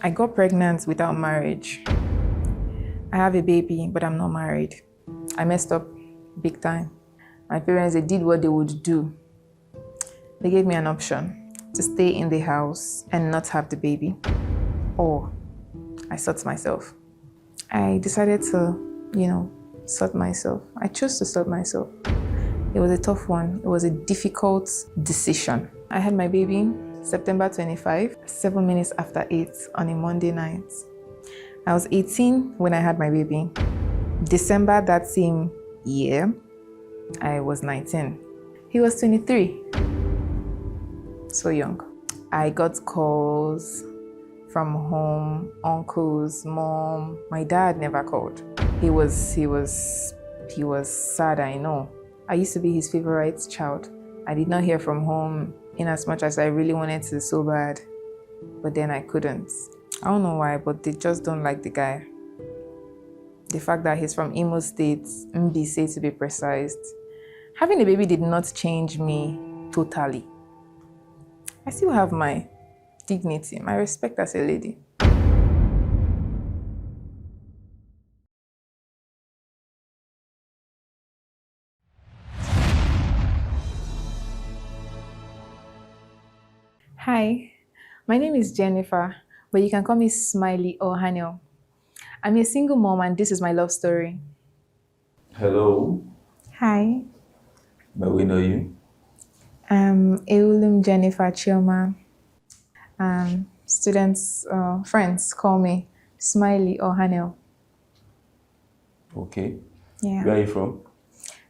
I got pregnant without marriage. I have a baby, but I'm not married. I messed up big time. My parents, they did what they would do. They gave me an option to stay in the house and not have the baby, or I sort myself. I decided to, sort myself. I chose to sort myself. It was a tough one. It was a difficult decision. I had my baby September 25, 7 minutes after 8 on a Monday night. I was 18 when I had my baby. December that same year, I was 19. He was 23. So young. I got calls from home, uncles, mom. My dad never called. He was sad, I know. I used to be his favorite child. I did not hear from home in as much as I really wanted to so bad, but then I couldn't. I don't know why, but they just don't like the guy. The fact that he's from Imo State, Mbise to be precise. Having a baby did not change me totally. I still have my dignity, my respect as a lady. Hi, my name is Jennifer, but you can call me Smiley or Haniel. I'm a single mom and this is my love story. Hello, Hi, may we know you? I'm Eulum Jennifer Chioma. Students, friends call me Smiley or Haniel. Okay. Yeah. Where are you from?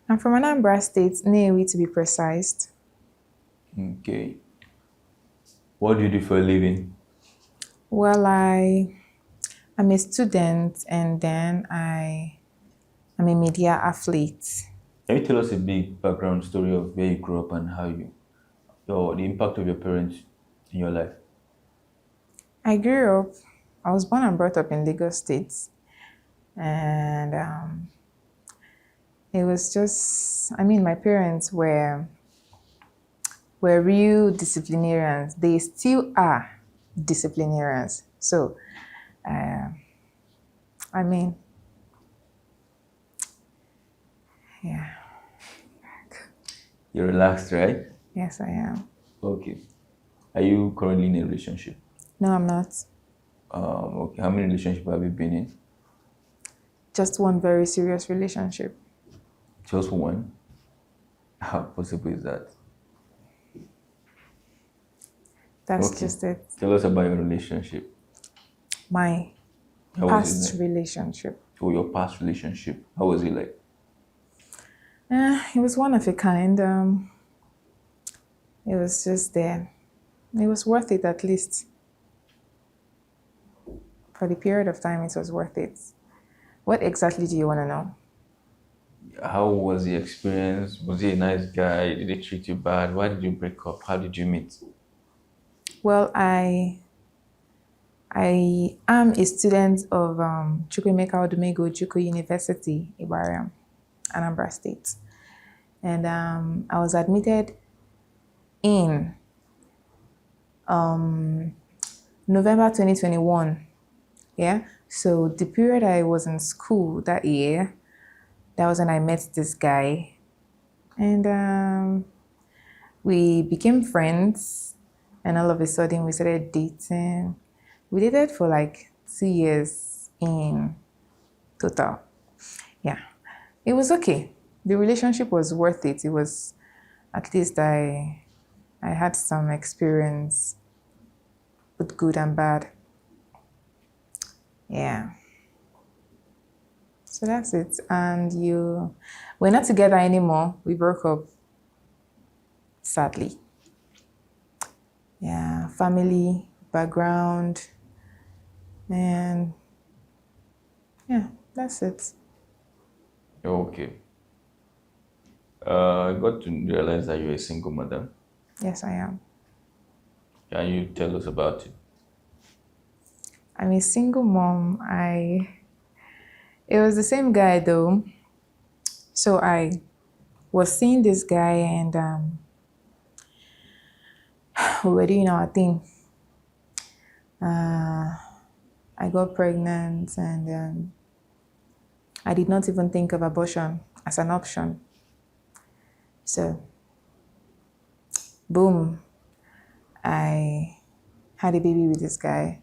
I'm from Anambra State, Nnewi to be precise. Okay. What do you do for a living? Well, I'm a student and then I'm a media athlete. Can you tell us a big background story of where you grew up and the impact of your parents in your life? I was born and brought up in Lagos State. And it was just, my parents were real disciplinarians. They still are disciplinarians. So, uh, I mean, yeah, You're relaxed, right? yes, I am. Okay. Are you currently in a relationship? No, I'm not. Okay. How many relationships have you been in? Just one very serious relationship. Just one? How possible is that? That's Okay. just it. Tell us about your relationship. My How was it past like? relationship. Or your past relationship? How was it like? It was one of a kind. It was just there. It was worth it at least. For the period of time, it was worth it. What exactly do you want to know? How was the experience? Was he a nice guy? Did he treat you bad? Why did you break up? How did you meet? Well, I am a student of Chukwemeka Odumego Juko University, Ibadan, Anambra State. And I was admitted in November 2021. Yeah. So the period I was in school that year, that was when I met this guy. And we became friends. And all of a sudden we started dating. We dated for like 2 years in total. Yeah. It was okay. The relationship was worth it. It was, at least I had some experience, both good and bad. Yeah. So that's it. And we're not together anymore. We broke up, sadly. Yeah. Family, background, and yeah, that's it. Okay. I got to realize that you're a single mother. Yes, I am. Can you tell us about it? I'm a single mom. It was the same guy though. So I was seeing this guy and we were doing our thing. I got pregnant, and I did not even think of abortion as an option. So, boom, I had a baby with this guy,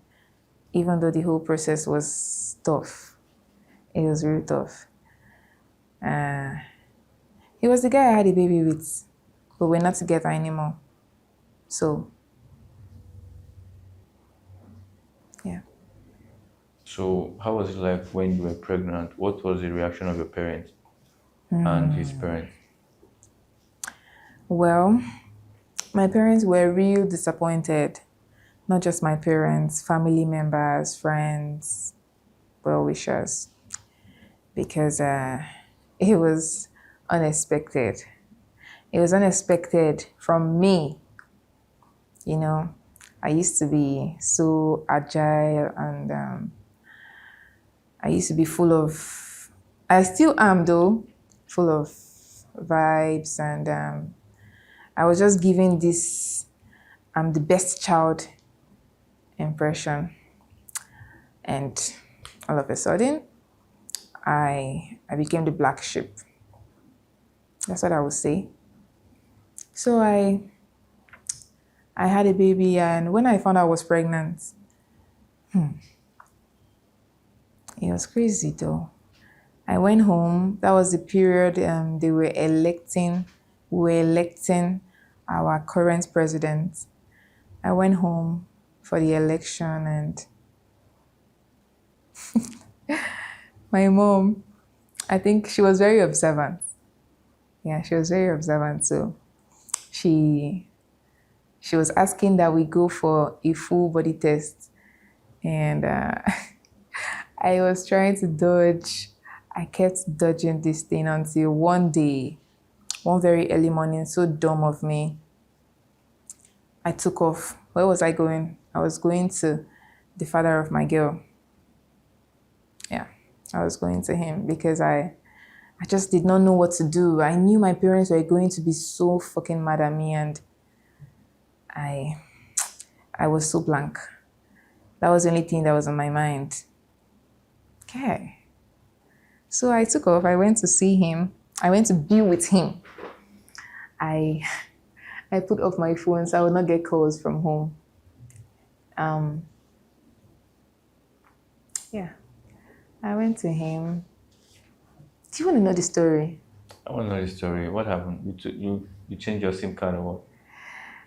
even though the whole process was tough. It was really tough. He was the guy I had a baby with, but we're not together anymore. So, yeah. So, how was it like when you were pregnant? What was the reaction of your parents and his parents? Well, my parents were real disappointed. Not just my parents, family members, friends, well wishers, because it was unexpected. It was unexpected from me. You know, I used to be so agile, and I used to be full of, I still am though, full of vibes, and I was just giving this, I'm the best child impression. And all of a sudden, I became the black sheep. That's what I would say. So I had a baby, and when I found out I was pregnant, it was crazy though. I went home. That was the period they were electing, we were electing our current president. I went home for the election, and my mom, I think she was very observant. Yeah, she was very observant. So she she was asking that we go for a full body test, and I was trying to dodge. I kept dodging this thing until one day, one very early morning, so dumb of me, I took off. Where was I going? I was going to the father of my girl. Yeah, I was going to him because I just did not know what to do. I knew my parents were going to be so fucking mad at me, and I I was so blank. That was the only thing that was on my mind. Okay. So I took off. I went to see him. I went to be with him. I I put off my phone so I would not get calls from home. Um, yeah. I went to him. Do you want to know the story? I want to know the story. What happened? You changed your SIM card or what?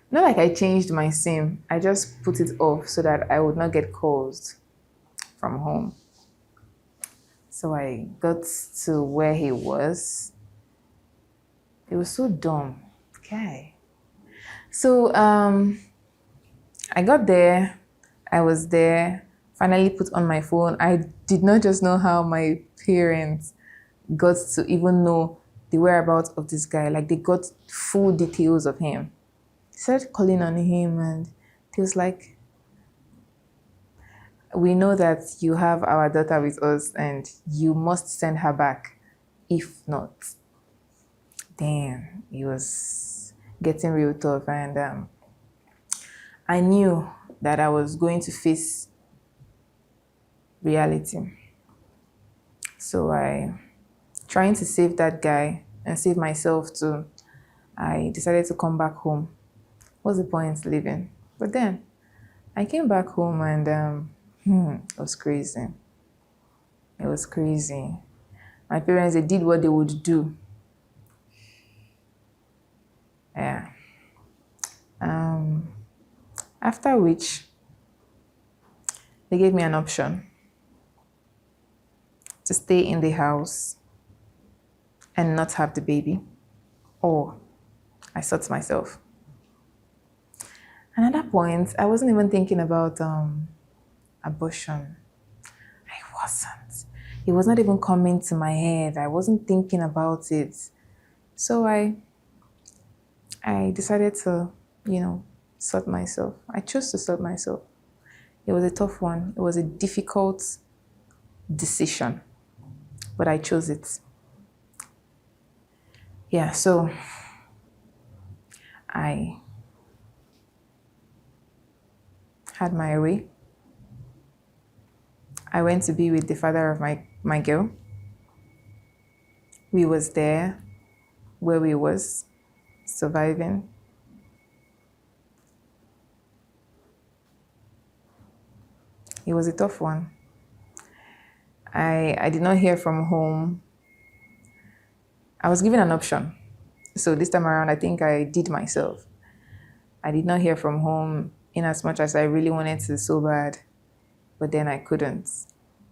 Not like I changed my SIM. I just put it off so that I would not get calls from home. So I got to where he was. It was so dumb. Okay. So I got there. I was there. Finally put on my phone. I did not just know how my parents got to even know the whereabouts of this guy. Like they got full details of him. Started calling on him, and he was like, "We know that you have our daughter with us, and you must send her back. If not," damn, it was getting real tough, and I knew that I was going to face reality. So trying to save that guy and save myself too, I decided to come back home. What's the point living? But then I came back home, and it was crazy. It was crazy. My parents, they did what they would do. Yeah. After which, they gave me an option to stay in the house and not have the baby, or I sought myself. And at that point, I wasn't even thinking about abortion. I wasn't. It was not even coming to my head. I wasn't thinking about it. So I decided to, sort myself. I chose to sort myself. It was a tough one. It was a difficult decision, but I chose it. Yeah, so I had my way. I went to be with the father of my girl. We was there where we was surviving. It was a tough one. I did not hear from home. I was given an option. So this time around, I think I did myself. I did not hear from home in as much as I really wanted to so bad, but then I couldn't.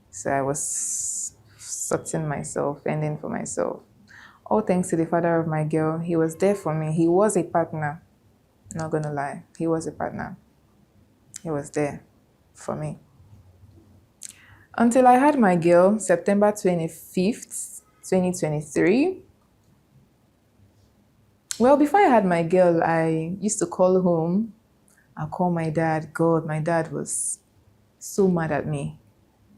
So I was sorting myself, ending for myself. All thanks to the father of my girl. He was there for me. He was a partner. Not gonna lie. He was a partner. He was there for me. Until I had my girl, September 25th, 2023. Well, before I had my girl, I used to call home. I'll call my dad. God, my dad was so mad at me.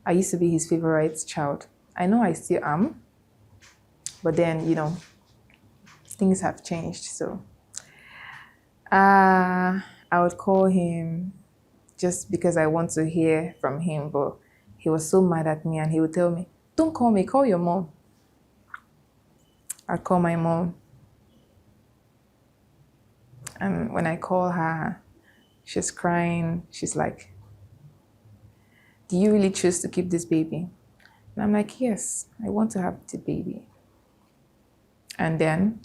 I used to be his favorite child. I know I still am. But then, things have changed. So I would call him just because I want to hear from him. But he was so mad at me and he would tell me, don't call me, call your mom. I'd call my mom. And when I call her, she's crying. She's like, do you really choose to keep this baby? And I'm like, yes, I want to have the baby. And then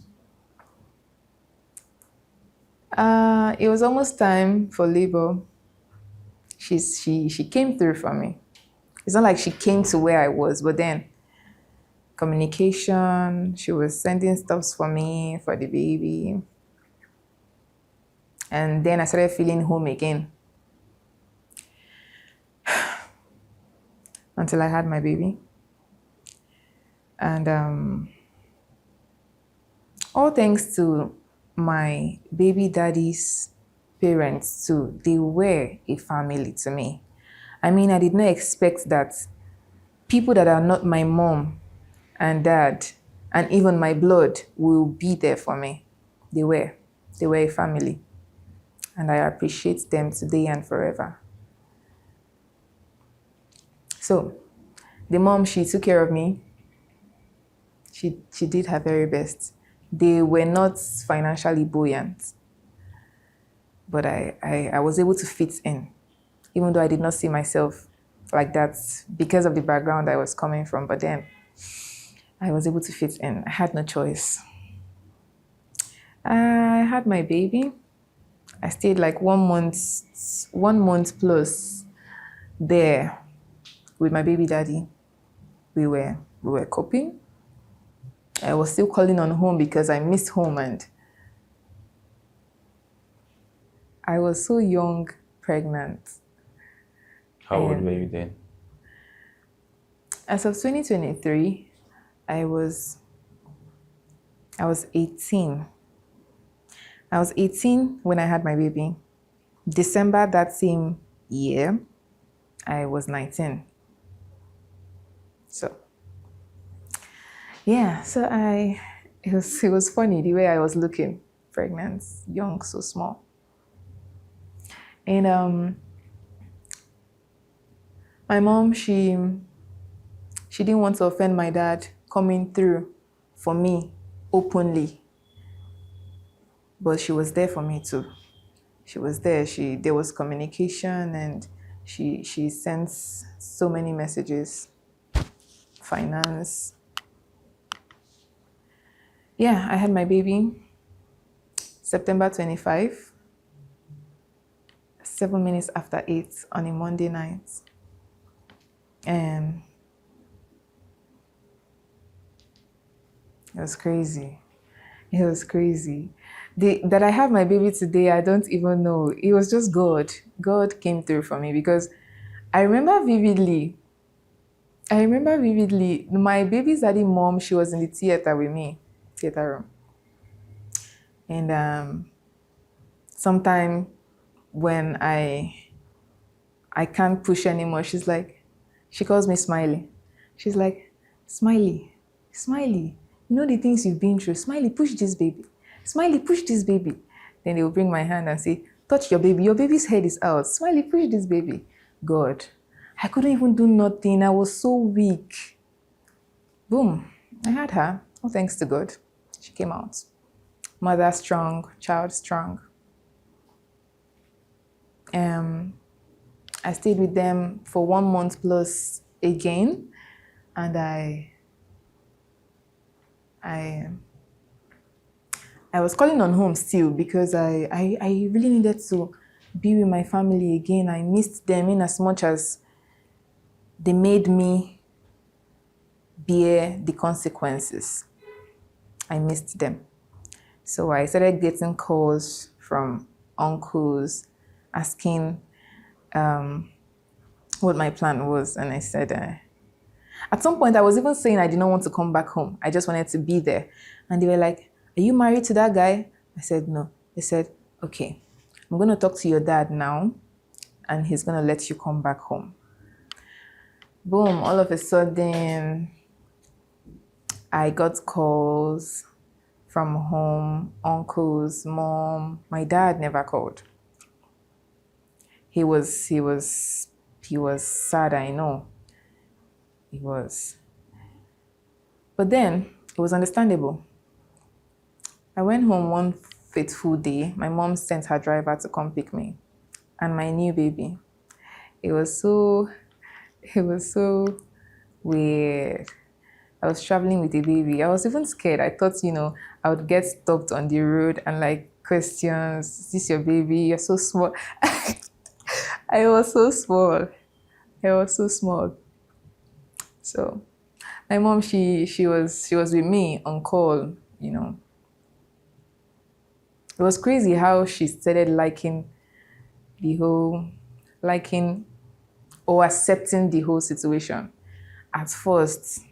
it was almost time for labor. She came through for me. It's not like she came to where I was, but then communication, she was sending stuffs for me, for the baby. And then I started feeling home again. Until I had my baby. And all thanks to my baby daddy's parents too. They were a family to me. I mean, I did not expect that people that are not my mom and dad and even my blood will be there for me. They were a family. And I appreciate them today and forever. So, the mom, she took care of me. She did her very best. They were not financially buoyant, but I was able to fit in, even though I did not see myself like that because of the background I was coming from, but then I was able to fit in. I had no choice. I had my baby. I stayed like 1 month plus there with my baby daddy. We were coping. I was still calling on home because I missed home, and I was so young, pregnant. How old were you then? As of 2023, I was 18. I was 18 when I had my baby. December that same year, I was 19. So, yeah, so it was funny the way I was looking, pregnant, young, so small. And my mom, she didn't want to offend my dad coming through for me openly. But she was there for me too. She was there. There was communication, and she sent so many messages. Finance. Yeah, I had my baby September 25, 7 minutes after 8 on a Monday night. And it was crazy. It was crazy. That I have my baby today, I don't even know. It was just God. God came through for me because I remember vividly, my baby's daddy mom, she was in the theater with me, theater room. And sometime when I can't push anymore, she calls me Smiley. She's like, Smiley, you know the things you've been through. Smiley, push this baby. Smiley, push this baby. Then they will bring my hand and say, touch your baby. Your baby's head is out. Smiley, push this baby. God, I couldn't even do nothing. I was so weak. Boom, I had her. Oh, thanks to God. She came out. Mother strong, child strong. Um, I stayed with them for 1 month plus again, and I I was calling on home still because I really needed to be with my family again. I missed them in as much as they made me bear the consequences. I missed them. So I started getting calls from uncles asking what my plan was. And I said, at some point, I was even saying I did not want to come back home. I just wanted to be there. And they were like, are you married to that guy? I said, no. They said, okay, I'm going to talk to your dad now, and he's going to let you come back home. Boom, all of a sudden, I got calls from home, uncles, mom. My dad never called. He was sad, I know. He was. But then it was understandable. I went home one fateful day. My mom sent her driver to come pick me and my new baby. It was so weird. I was traveling with a baby. I was even scared. I thought, I would get stopped on the road and like questions. Is this your baby? You're so small. I was so small. So my mom, she was with me on call, It was crazy how she started liking liking or accepting the whole situation. At first,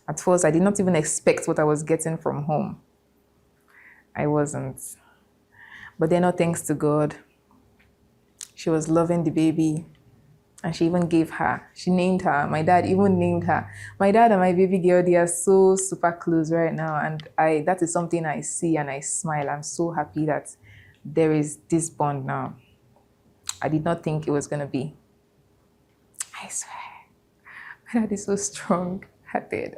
I did not even expect what I was getting from home. I wasn't. But then, all thanks to God, she was loving the baby. And she even she named her. My dad even named her. My dad and my baby girl, they are so super close right now. And that is something I see and I smile. I'm so happy that there is this bond now. I did not think it was going to be. I swear. My dad is so strong-hearted.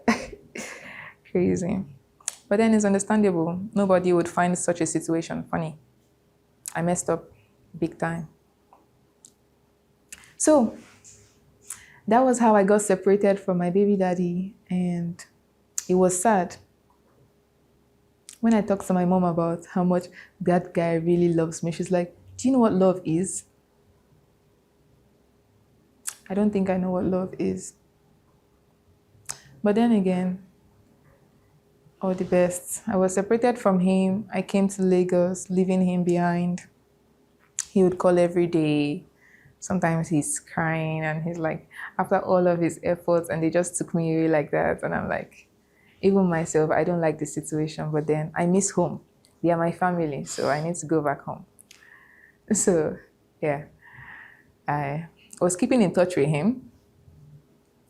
Crazy. But then it's understandable. Nobody would find such a situation funny. I messed up big time. So that was how I got separated from my baby daddy, and it was sad. When I talked to my mom about how much that guy really loves me, she's like, do you know what love is? I don't think I know what love is. But then again, all the best. I was separated from him. I came to Lagos, leaving him behind. He would call every day. Sometimes he's crying and he's like, after all of his efforts, and they just took me away like that. And I'm like, even myself, I don't like the situation, but then I miss home. They are my family, so I need to go back home. So, yeah, I was keeping in touch with him.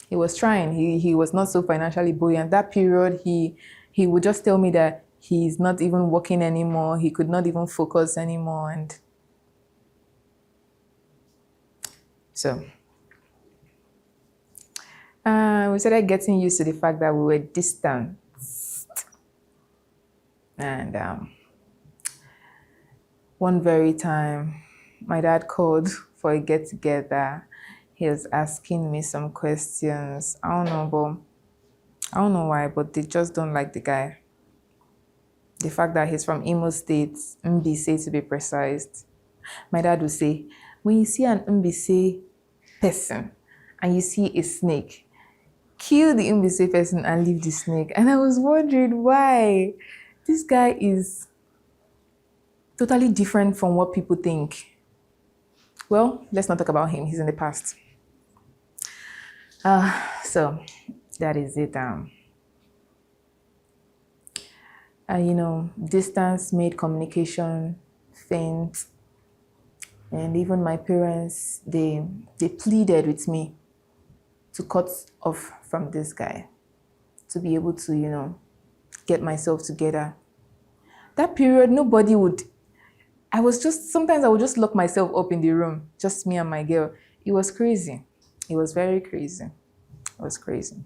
He was trying. He was not so financially buoyant. That period, he would just tell me that he's not even working anymore. He could not even focus anymore. And so we started getting used to the fact that we were distant. And one very time, my dad called for a get-together. He was asking me some questions. I don't know why, but they just don't like the guy. The fact that he's from Imo State, Mbise to be precise. My dad would say, when you see an Mbise person and you see a snake, kill the Mbise person and leave the snake. And I was wondering why. This guy is totally different from what people think. Well, let's not talk about him. He's in the past. So that is it. Distance made communication faint. And even my parents, they pleaded with me to cut off from this guy, to be able to, get myself together. That period, sometimes I would just lock myself up in the room, just me and my girl. It was crazy. It was very crazy. It was crazy.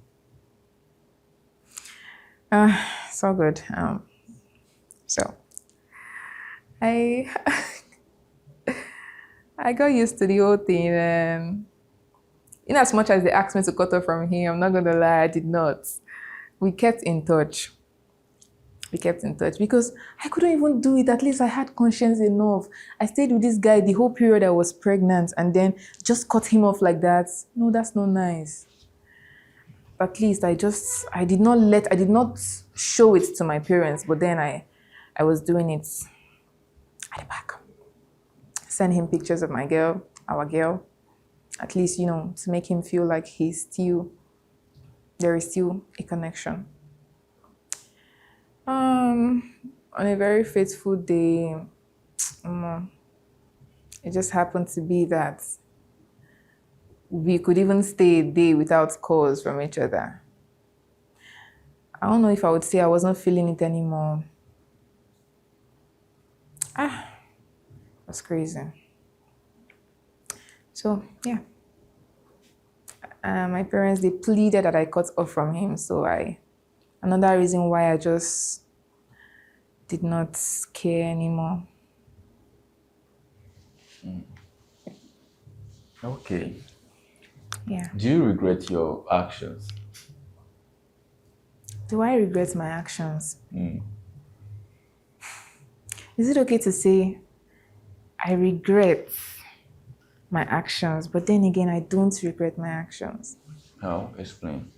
So good. So I I got used to the whole thing, and in as much as they asked me to cut off from him, I'm not gonna lie, I did not. We kept in touch. We kept in touch because I couldn't even do it. At least I had conscience enough. I stayed with this guy the whole period I was pregnant and then just cut him off like that. No, that's not nice. At least I did not show it to my parents, but then I was doing it at the back. Send him pictures of my girl, our girl. At least, to make him feel like there is still a connection. On a very fateful day, it just happened to be that we could even stay a day without calls from each other. I don't know if I would say I was not feeling it anymore. It was crazy. So, yeah. My parents, they pleaded that I cut off from him. So another reason why I just did not care anymore. Okay. Yeah. Do you regret your actions? Do I regret my actions? Is it okay to say I regret my actions, but then again, I don't regret my actions? How? Explain.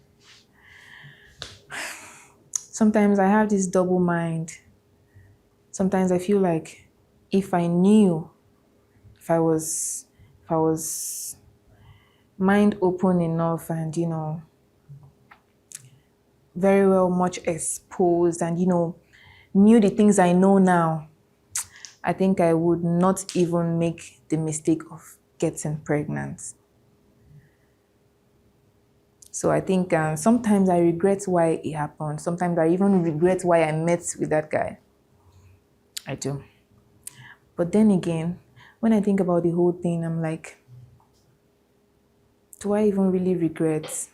Sometimes I have this double mind. Sometimes I feel like if I was mind open enough and, very well much exposed and, knew the things I know now, I think I would not even make the mistake of getting pregnant. So I think sometimes I regret why it happened. Sometimes I even regret why I met with that guy. I do. But then again, when I think about the whole thing, I'm like, do I even really regret?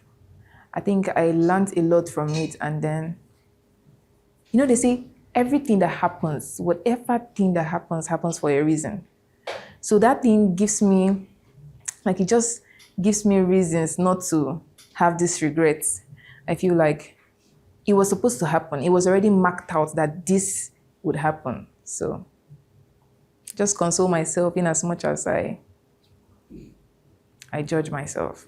I think I learned a lot from it. And then, they say everything that happens, whatever thing that happens for a reason. So that thing gives me, it just gives me reasons not to have this regret. I feel like it was supposed to happen. It was already marked out that this would happen. So just console myself in as much as I judge myself.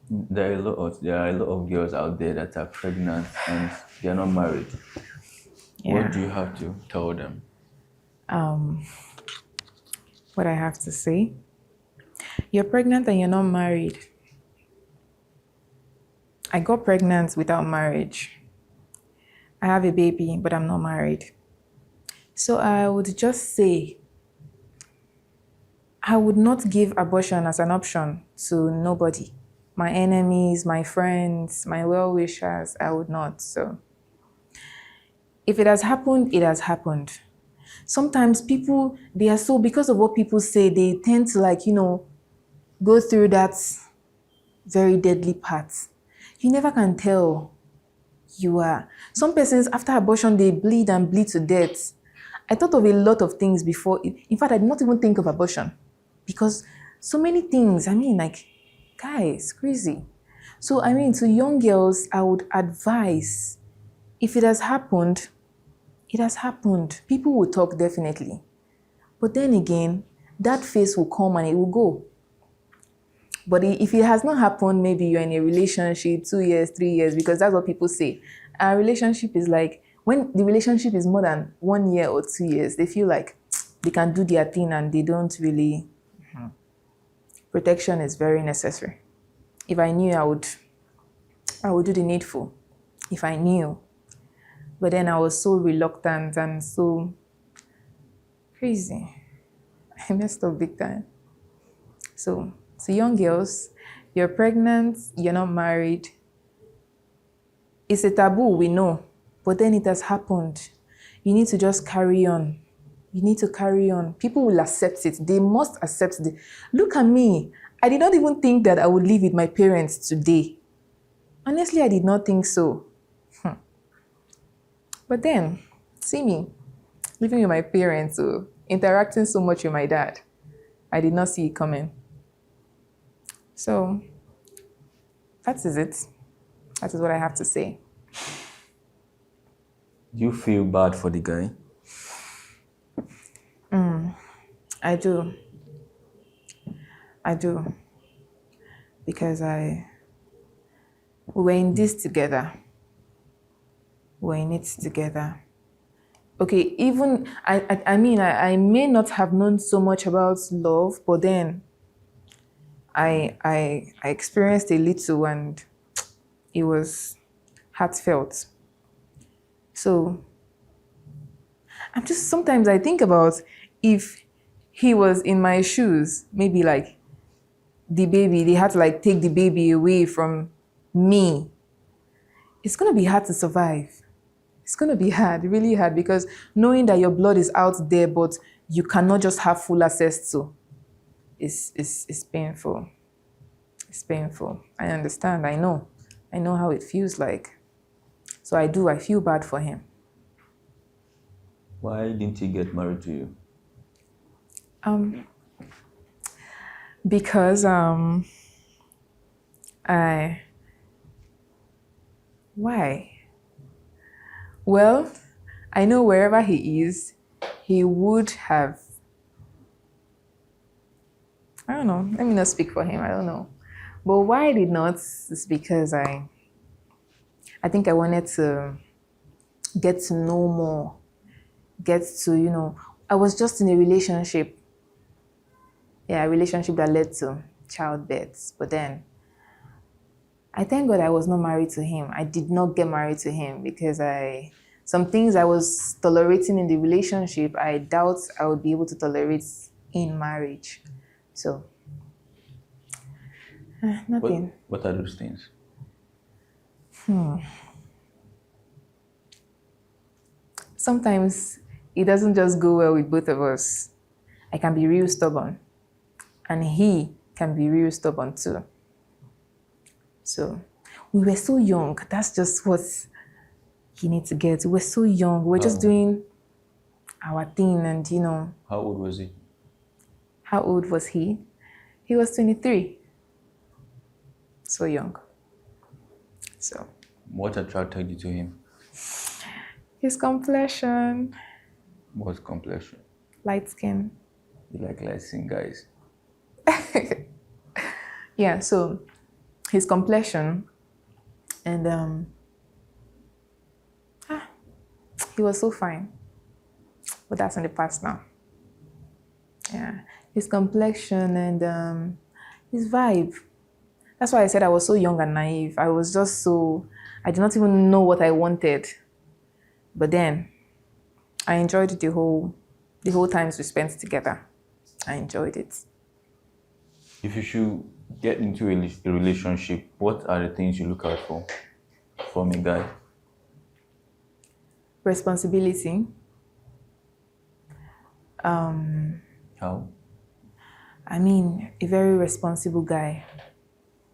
There are a lot of girls out there that are pregnant and they're not married. Yeah. What do you have to tell them? What I have to say, you're pregnant and you're not married. I got pregnant without marriage. I have a baby, but I'm not married. So I would just say, I would not give abortion as an option to nobody. My enemies, my friends, my well-wishers, I would not. So if it has happened, it has happened. Sometimes people, because of what people say, they tend to go through that very deadly part. You never can tell. Some persons after abortion, they bleed and bleed to death. I thought of a lot of things before. In fact, I did not even think of abortion because so many things, guys, crazy. So, to young girls, I would advise, if it has happened, it has happened. People will talk definitely. But then again, that phase will come and it will go. But if it has not happened, maybe you're in a relationship 2 years, 3 years, because that's what people say. A relationship is like, when the relationship is more than 1 year or 2 years, they feel like they can do their thing and they don't really. Protection is very necessary. If I knew, I would do the needful. If I knew. But then I was so reluctant and so crazy. I messed up big time. So young girls, you're pregnant, you're not married. It's a taboo, we know. But then it has happened. You need to just carry on. You need to carry on. People will accept it. They must accept it. Look at me. I did not even think that I would live with my parents today. Honestly, I did not think so. But then, see me, living with my parents, interacting so much with my dad. I did not see it coming. So, that is it. That is what I have to say. Do you feel bad for the guy? I do. I do. Because we were in this together. We were in it together. Okay, even, I mean, I may not have known so much about love, but then I experienced a little and it was heartfelt. So sometimes I think about if he was in my shoes, maybe like the baby, they had to like take the baby away from me. It's gonna be hard to survive. It's gonna be hard, really hard, because knowing that your blood is out there, but you cannot just have full access to, is painful. It's painful. I understand. I know how it feels like. So I feel bad for him. Why didn't he get married to you? Because why? Well, I know wherever he is, he would have, I don't know, let me not speak for him, I don't know. But why I did not is because I think I wanted to get to know more, get to, I was just in a relationship. Yeah, a relationship that led to childbirth. But then, I thank God I was not married to him. I did not get married to him because some things I was tolerating in the relationship, I doubt I would be able to tolerate in marriage. So, nothing. What are those things? Sometimes it doesn't just go well with both of us. I can be real stubborn, and he can be real stubborn too. So, we were so young. That's just what you need to get. We're so young. We're just doing our thing, and How old was he? How old was he? He was 23. So young. So. What attracted you to him? His complexion. What complexion? Light skin. You like light skin guys? Yeah, so his complexion and he was so fine. But that's in the past now. Yeah. His complexion and his vibe. That's why I said I was so young and naive. I was just I did not even know what I wanted. But then I enjoyed the whole times we spent together. I enjoyed it. If you should get into a relationship, what are the things you look out for from a guy? Responsibility. How? I mean, a very responsible guy.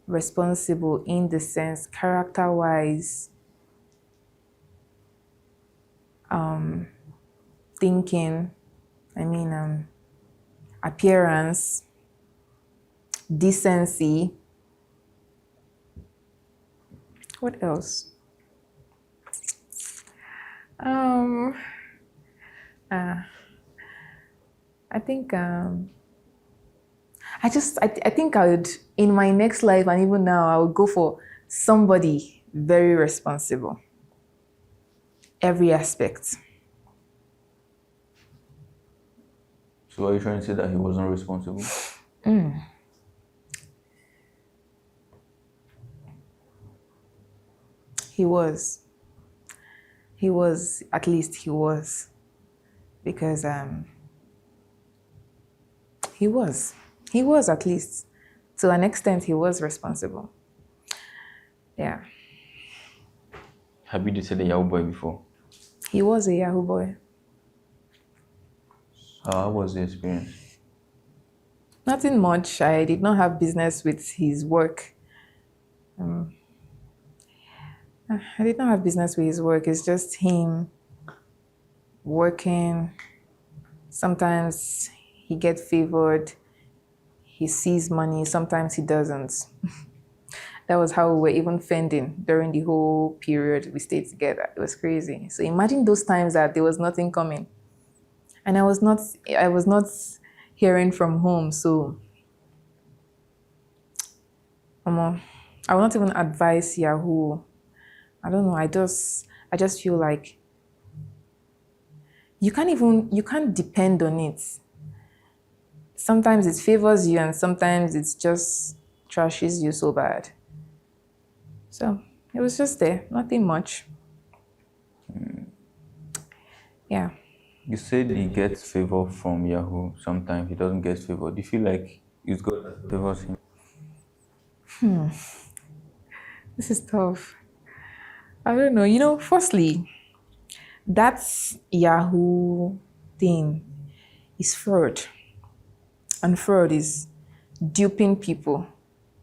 Responsible in the sense, character-wise, thinking, appearance, decency. What else? I think I think I would, in my next life and even now, I would go for somebody very responsible. Every aspect. So are you trying to say that he wasn't responsible? He was. He was, at least he was. Because he was. He was, at least. To an extent, he was responsible. Yeah. Have you dated a Yahoo boy before? He was a Yahoo boy. How was the experience? Nothing much. I did not have business with his work. I did not have business with his work. It's just him working. Sometimes he gets favored. He sees money. Sometimes he doesn't. That was how we were even fending during the whole period we stayed together. It was crazy. So imagine those times that there was nothing coming. And I was not hearing from home. So I will not even advise Yahoo. I don't know. I just feel like you can't depend on it. Sometimes it favors you and sometimes it's just trashes you so bad. So it was just there, nothing much. Yeah. You said he gets favor from Yahoo. Sometimes he doesn't get favor. Do you feel like it's God that favors him? This is tough. I don't know. Firstly, that Yahoo thing is fraud. And fraud is duping people,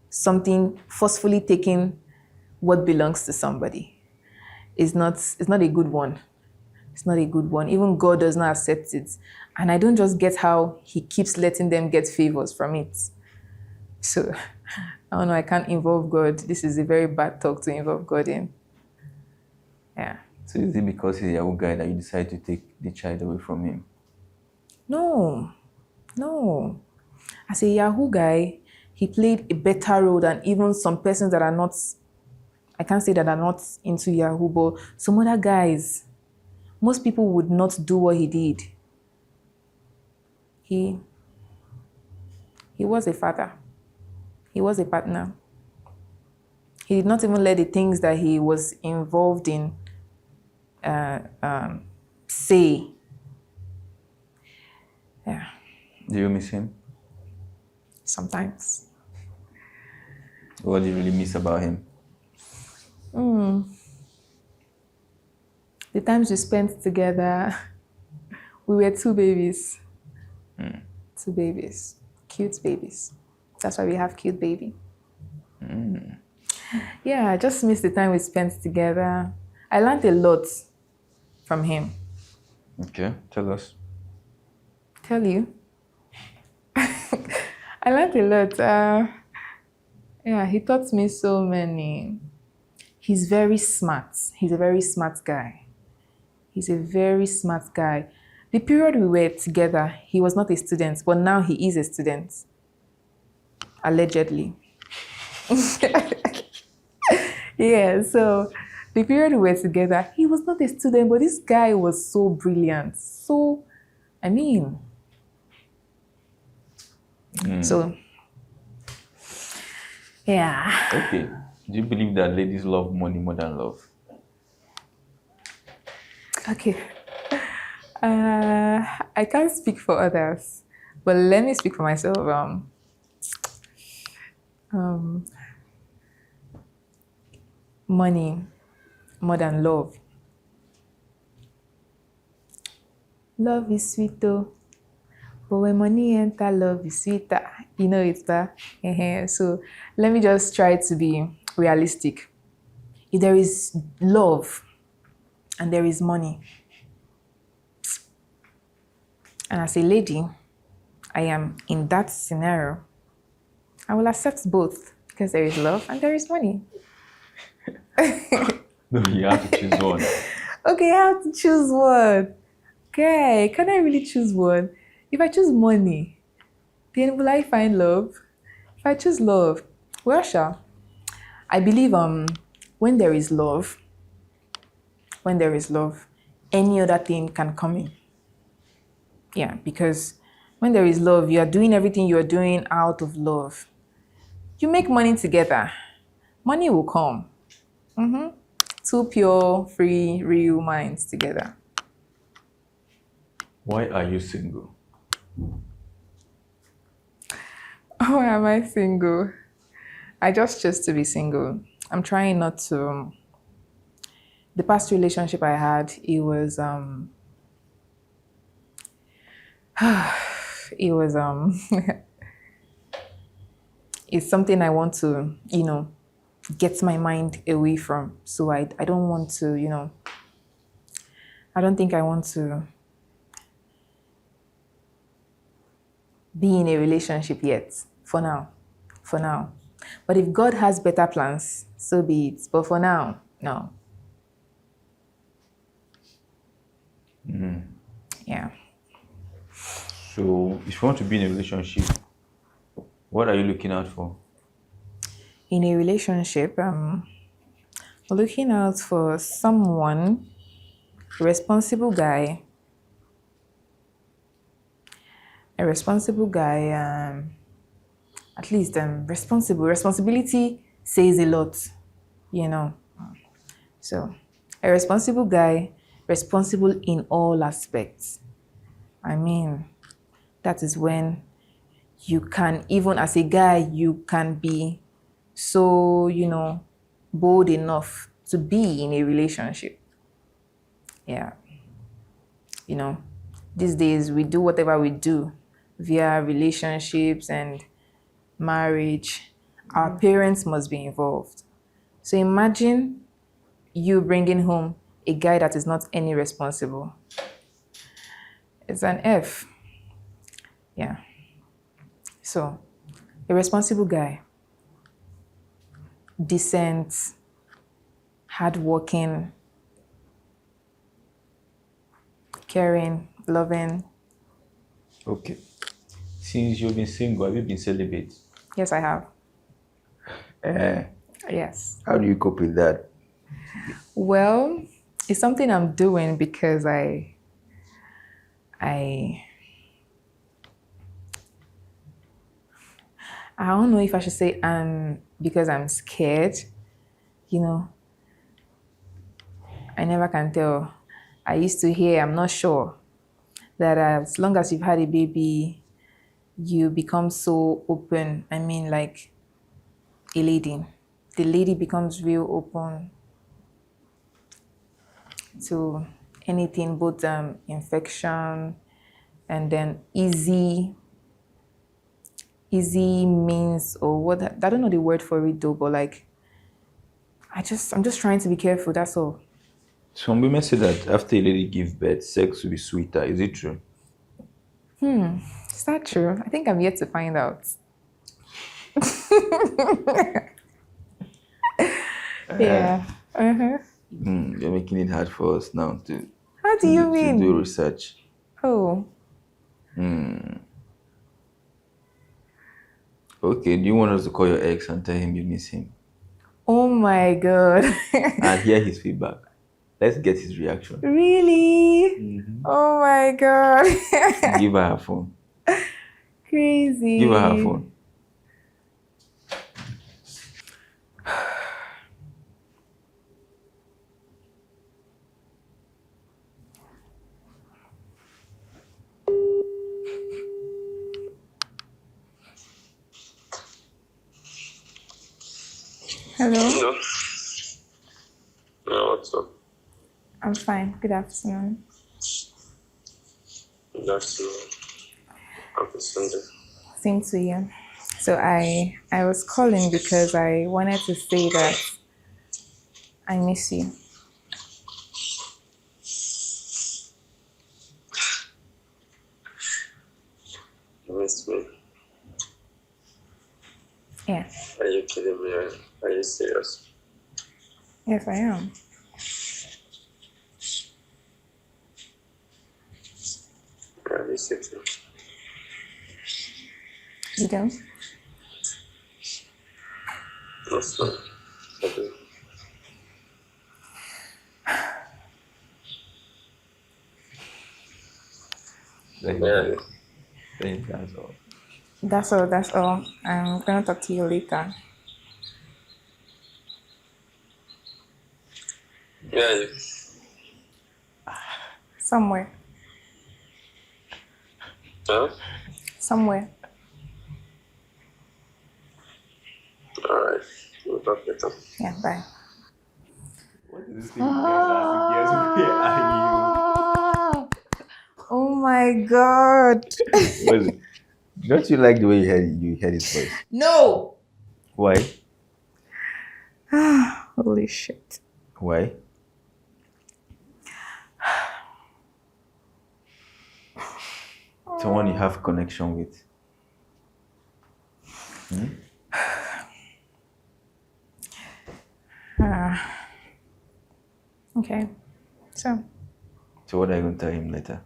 something forcefully taking what belongs to somebody. It's not a good one. It's not a good one. Even God does not accept it. And I don't just get how he keeps letting them get favors from it. So I don't know, I can't involve God. This is a very bad talk to involve God in. Yeah. So is it because he's a Yahoo guy that you decide to take the child away from him? No, no. As a Yahoo guy, he played a better role than even some persons that are not, I can't say that are not into Yahoo, but some other guys. Most people would not do what he did. He he was a father. He was a partner. He did not even let the things that he was involved in say. Yeah, Do you miss him? sometimes. What do you really miss about him? The times we spent together, we were two babies. Two babies. Cute babies. That's why we have cute baby. Yeah, I just miss the time we spent together. I learned a lot from him. Okay, tell us. Tell you. I learned a lot. Yeah, he taught me so many. He's very smart. He's a very smart guy. He's a very smart guy. The period we were together, he was not a student, but now he is a student. Allegedly. Yeah, so the period we were together, he was not a student, but this guy was so brilliant. So, I mean, so, yeah. Okay. Do you believe that ladies love money more than love? Okay. I can't speak for others, but let me speak for myself. Money more than love. Love is sweet though, but when money enter, love is sweeter. You know it's that. So let me just try to be realistic. If there is love and there is money, and as a lady, I am in that scenario, I will accept both because there is love and there is money. No, you have to choose one. Okay, I have to choose one. Okay, can I really choose one? If I choose money, then will I find love? If I choose love, well, sure. I believe when there is love, any other thing can come in. Yeah, because when there is love, you are doing everything you are doing out of love. You make money together, money will come. Two pure, free, real minds together. Why are you single? Why am I single? I just chose to be single. I'm trying not to. The past relationship I had, it was It was it's something I want to, get my mind away from. So I don't want to, I don't think I want to be in a relationship yet. For now. For now. But if God has better plans, so be it. But for now, no. Yeah. So, if you want to be in a relationship, what are you looking out for? In a relationship, looking out for someone, responsible guy, a responsible guy, at least responsible. Responsibility says a lot, you know. So, a responsible guy, responsible in all aspects. I mean, that is when you can, even as a guy, you can be so, bold enough to be in a relationship. Yeah. You know, these days we do whatever we do via relationships and marriage. Our parents must be involved. So imagine you bringing home a guy that is not any responsible. It's an F. Yeah. So, a responsible guy, decent, hardworking, caring, loving. Okay. Since you've been single, have you been celibate? Yes, I have. Eh, Yes. how do you cope with that? Well, it's something I'm doing because I I don't know if I should say because I'm scared, you know. I never can tell. I used to hear, I'm not sure, that as long as you've had a baby, you become so open. I mean, like a lady. The lady becomes real open to anything, both infection and then easy means or what I don't know the word for it though, but like I'm just trying to be careful, that's all. Some women say that after a lady gives birth, sex will be sweeter. Is it true? Is that true? I think I'm yet to find out. Yeah. Uh-huh. You're making it hard for us now to How do you to do mean? research. Oh, Okay, do you want us to call your ex and tell him you miss him oh my God. and hear his feedback? Let's get his reaction. Really? Oh my God. Give her her phone. Crazy. Give her her phone. Hello? Hello. Yeah, what's up? I'm fine. Good afternoon. Good afternoon. Happy Sunday. Same to you. So I was calling because I wanted to say that I miss you. You missed me. Yeah. Are you kidding me? Are you serious? Yes, I am. I miss you too. You don't? That's not. I do. Yeah. That's all. That's all. That's all. I'm gonna talk to you later. Yeah. Somewhere. Huh? Somewhere. All right. We'll talk later. Yeah, bye. What is this thing you guys asking? Guess where are you? Oh my my God. Was it? Don't you like the way you heard his voice? No. Why? Holy shit. Why? Someone you have connection with. Okay. So, What are you going to tell him later?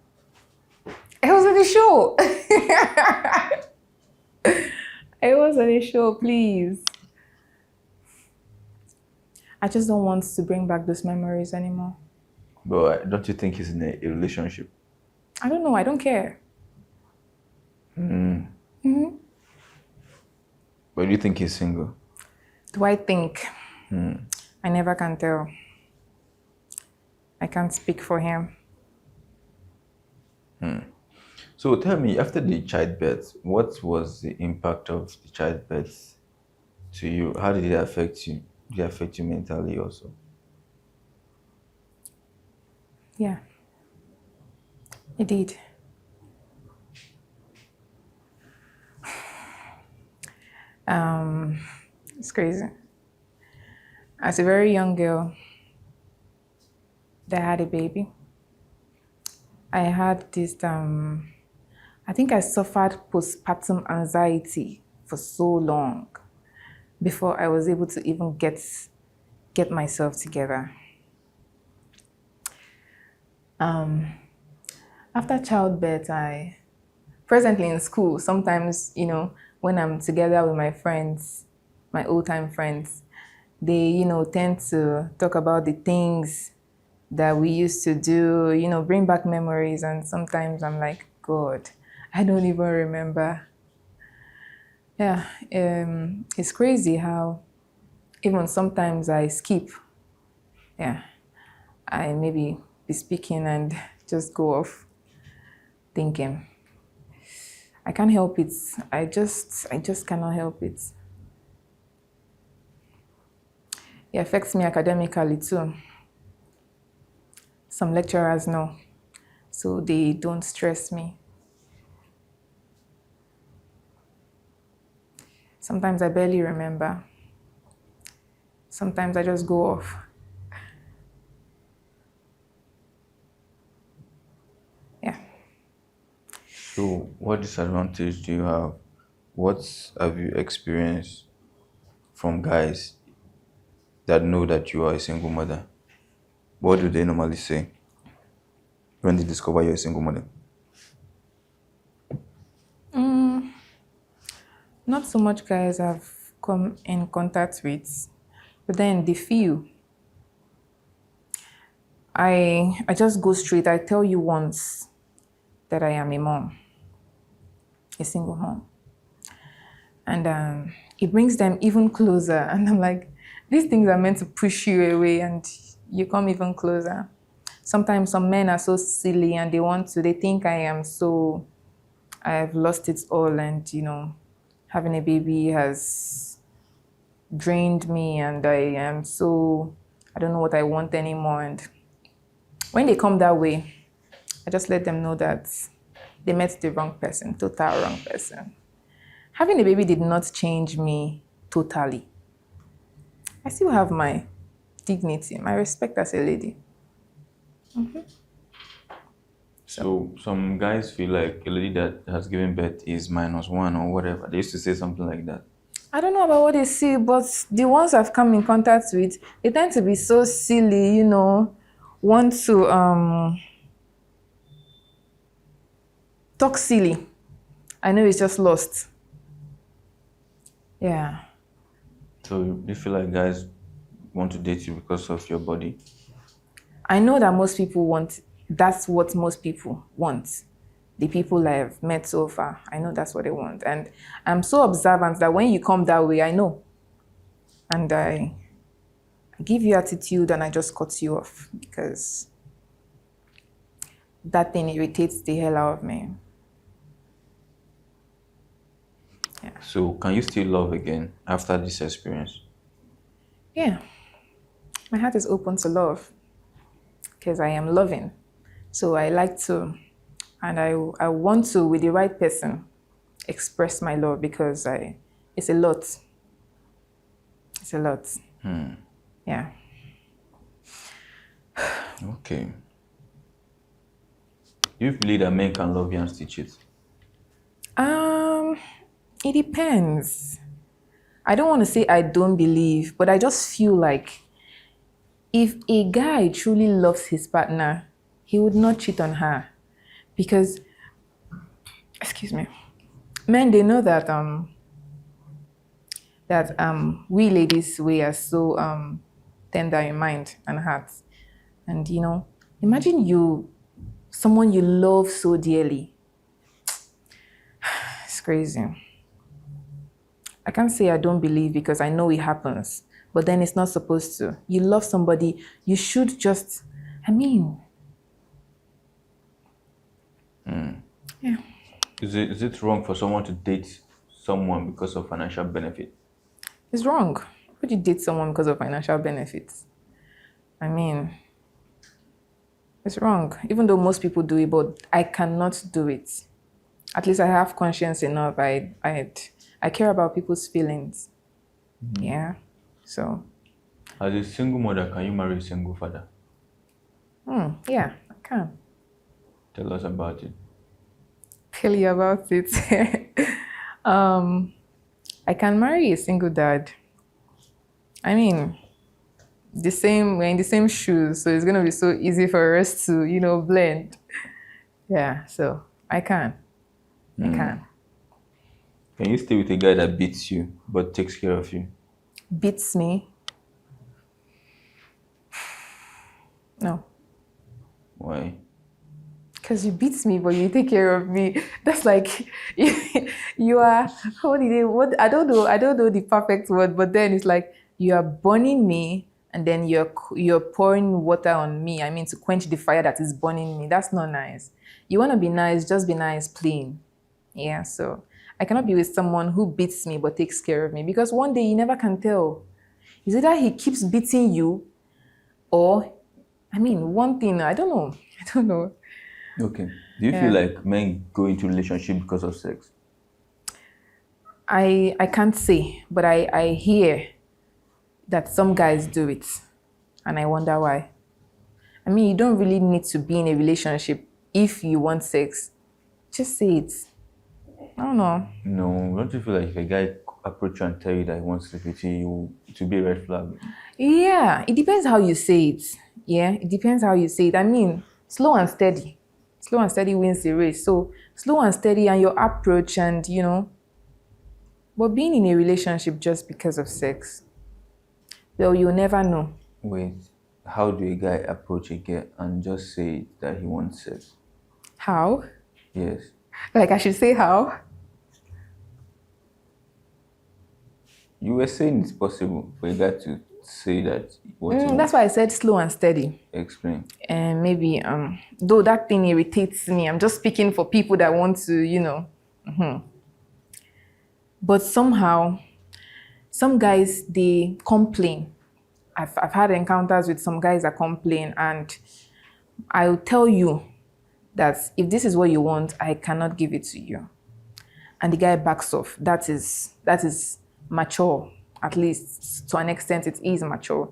it was on the show. It was on the show, please. I just don't want to bring back those memories anymore. But don't you think he's in a relationship? I don't know. I don't care. But do you think he's single? Do I think? I never can tell. I can't speak for him. So tell me, after the childbirth, what was the impact of the childbirth to you? How did it affect you? Did it affect you mentally also? Yeah. It did. It's crazy. As a very young girl that had a baby, I had this, I think I suffered postpartum anxiety for so long before I was able to even get myself together. After childbirth, I presently in school, sometimes, when I'm together with my friends, my old-time friends, they, tend to talk about the things that we used to do, bring back memories. And sometimes I'm like, God, I don't even remember. Yeah, it's crazy how even sometimes I skip. Yeah, I maybe be speaking and just go off thinking. I can't help it. I just cannot help it. It affects me academically too. Some lecturers know, so they don't stress me. Sometimes I barely remember. Sometimes I just go off. Yeah. So what disadvantage do you have? What have you experienced from guys that know that you are a single mother? What do they normally say when they discover you're a single mother? Not so much guys I've come in contact with, but then the few, I just go straight. I tell you once that I am a mom, a single mom. And it brings them even closer. And I'm like, these things are meant to push you away and you come even closer. Sometimes some men are so silly and they think I've lost it all and, having a baby has drained me and I don't know what I want anymore. And when they come that way, I just let them know that they met the wrong person, total wrong person. Having a baby did not change me totally. I still have my dignity, my respect as a lady. So some guys feel like a lady that has given birth is -1 or whatever. They used to say something like that. I don't know about what they see, but the ones I've come in contact with, they tend to be so silly, want to talk silly. I know it's just lost. Yeah. So you feel like guys want to date you because of your body? I know that that's what most people want. The people I've met so far, I know that's what they want. And I'm so observant that when you come that way, I know. And I give you attitude and I just cut you off because that thing irritates the hell out of me. Yeah. So can you still love again after this experience? Yeah. My heart is open to love because I am loving. So I like to and I want to, with the right person, express my love because it's a lot. It's a lot. Yeah. Okay. Do you believe that men can love you and still cheat? Um, it depends. I don't want to say I don't believe, but I just feel like if a guy truly loves his partner, he would not cheat on her because, excuse me, men they know that we ladies we are so tender in mind and heart, and imagine someone you love so dearly. It's crazy. I can't say I don't believe because I know it happens, but then it's not supposed to. You love somebody, you should just, I mean, yeah. Is it wrong for someone to date someone because of financial benefit? It's wrong. Would you date someone because of financial benefits? I mean, it's wrong. Even though most people do it, but I cannot do it. At least I have conscience enough. I care about people's feelings. Yeah. So, As a single mother, can you marry a single father? yeah, I can. Tell us about it. Tell you about it. I can marry a single dad. I mean, we're in the same shoes, so it's gonna be so easy for us to, blend. Yeah, so I can. I can. Can you stay with a guy that beats you but takes care of you? Beats me? No. Why? Because you beat me, but you take care of me. That's like you are. What? I don't know the perfect word, but then it's like you are burning me, and then you're pouring water on me. I mean, to quench the fire that is burning me. That's not nice. You want to be nice, just be nice, plain. Yeah. So I cannot be with someone who beats me but takes care of me because one day you never can tell. Is either he keeps beating you, or I mean, one thing I don't know. I don't know. Okay. Do you feel Yeah. like men go into relationship because of sex? I can't say, but I hear that some guys do it, and I wonder why. I mean, you don't really need to be in a relationship if you want sex. Just say it. I don't know. No, don't you feel like if a guy approach you and tell you that he wants to with you, it will be a red flag? Yeah, it depends how you say it. Yeah, it depends how you say it. I mean, slow and steady. Slow and steady wins the race. So slow and steady and your approach and but being in a relationship just because of sex, well, you'll never know. Wait, how do a guy approach a girl and just say that he wants sex? How? Yes. Like I should say how? You were saying it's possible for a guy to say that what he That's wants. why I said slow and steady. Explain. And maybe though that thing irritates me, I'm just speaking for people that want to, but somehow some guys they complain. I've had encounters with some guys that complain, and I'll tell you that if this is what you want, I cannot give it to you. And the guy backs off. That is mature. At least to an extent it is mature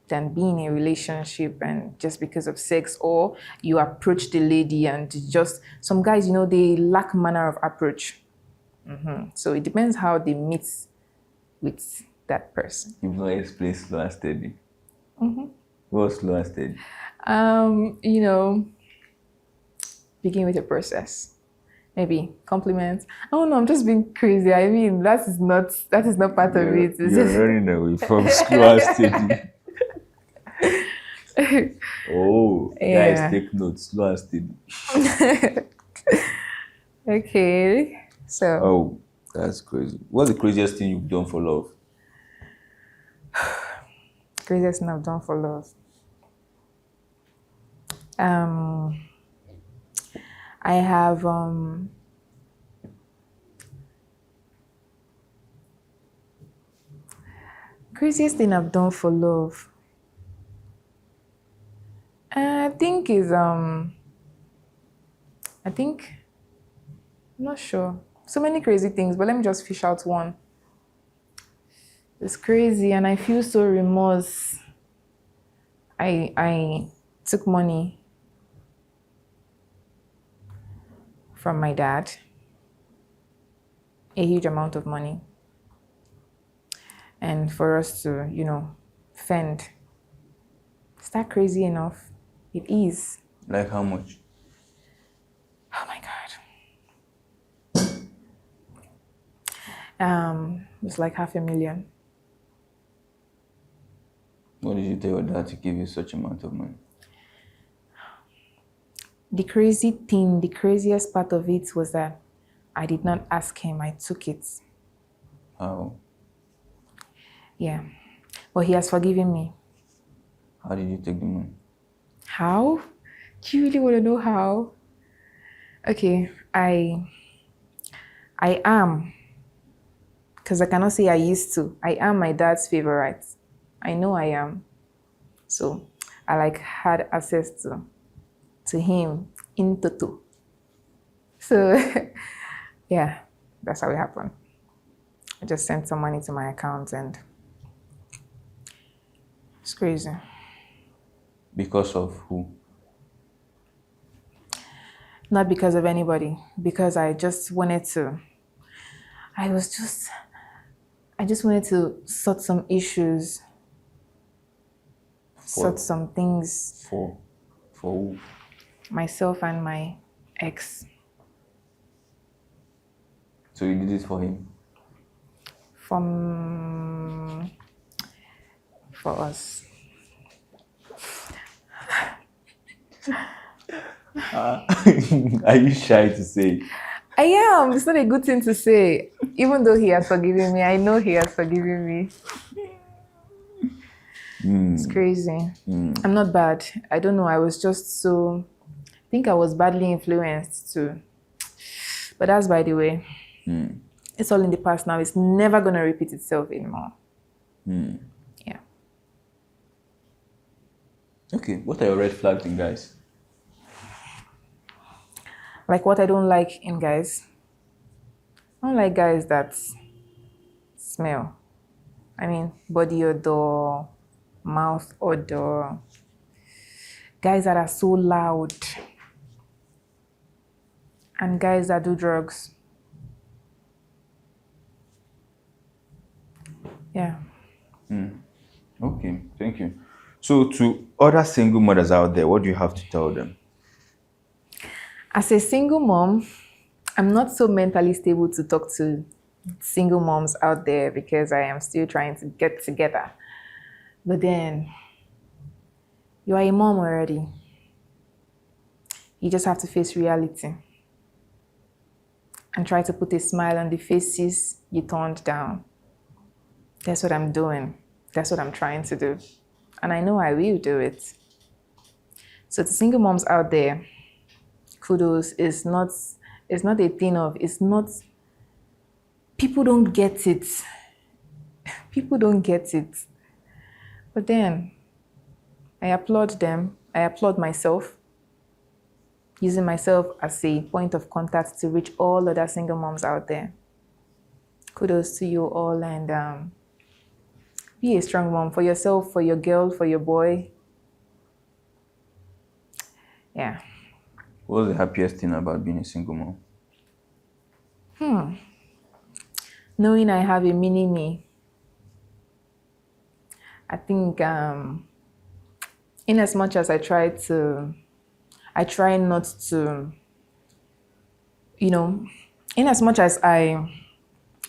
than being in a relationship and just because of sex, or you approach the lady and just some guys, they lack manner of approach. So it depends how they meet with that person. You've not explained slow and steady. What's slow and steady? You know, begin with a process. Maybe compliments. Oh no, I'm just being crazy. I mean, that is not part of it. It's You're just- running away from slow and steady. Oh, Yeah. guys, take notes. Slow and steady. Okay. So Oh, that's crazy. What's the craziest thing you've done for love? craziest thing I've done for love. I have craziest thing I've done for love. I think is I think, I'm not sure. So many crazy things, but let me just fish out one. It's crazy and I feel so remorse. I took money from my dad, a huge amount of money, and for us to, fend. Is that crazy enough? It is. Like how much? Oh my God. It's like 500,000. What did you tell your dad to give you such amount of money? The craziest part of it was that I did not ask him, I took it. How? Yeah. But he has forgiven me. How did you take the money? How? Do you really want to know how? Okay, I am, because I cannot say I used to. I am my dad's favorite. I know I am. So I had access to him in toto. So yeah, that's how it happened. I just sent some money to my account and it's crazy. Because of who? Not because of anybody, because I just wanted to, I just wanted to sort some issues, sort some things. For who? Myself and my ex. So you did it for him? For us. Are you shy to say? I am. It's not a good thing to say. Even though he has forgiven me, I know he has forgiven me. It's crazy. I'm not bad. I don't know. I was just so... I think I was badly influenced too. But that's by the way. It's all in the past now. It's never going to repeat itself anymore. Yeah. Okay. What are your red flags in guys? Like what I don't like in guys. I don't like guys that smell. I mean, body odor, mouth odor. Guys that are so loud. And guys that do drugs. Yeah. Okay, thank you. So to other single mothers out there, what do you have to tell them? As a single mom, I'm not so mentally stable to talk to single moms out there because I am still trying to get together. But then, you are a mom already. You just have to face reality and try to put a smile on the faces you turned down. That's what I'm doing. That's what I'm trying to do. And I know I will do it. So to single moms out there, kudos. It's not a thing of, it's not, people don't get it. People don't get it. But then, I applaud them. I applaud myself, using myself as a point of contact to reach all other single moms out there. Kudos to you all and be a strong mom for yourself, for your girl, for your boy. Yeah. What's the happiest thing about being a single mom? Knowing I have a mini me. I think in as much as I try not to, in as much as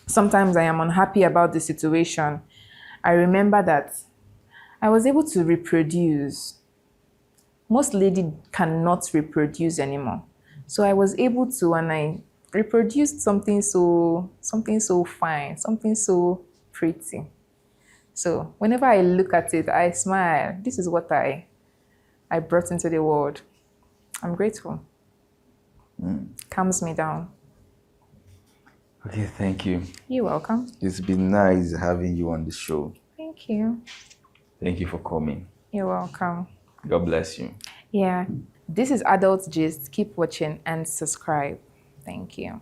sometimes I am unhappy about the situation, I remember that I was able to reproduce. Most ladies cannot reproduce anymore. So I was able to, and I reproduced something so fine, something so pretty. So whenever I look at it, I smile. This is what I brought into the world. I'm grateful. Calms me down. Okay, thank you. You're welcome. It's been nice having you on the show. Thank you. Thank you for coming. You're welcome. God bless you. Yeah. This is Adult Gist. Keep watching and subscribe. Thank you.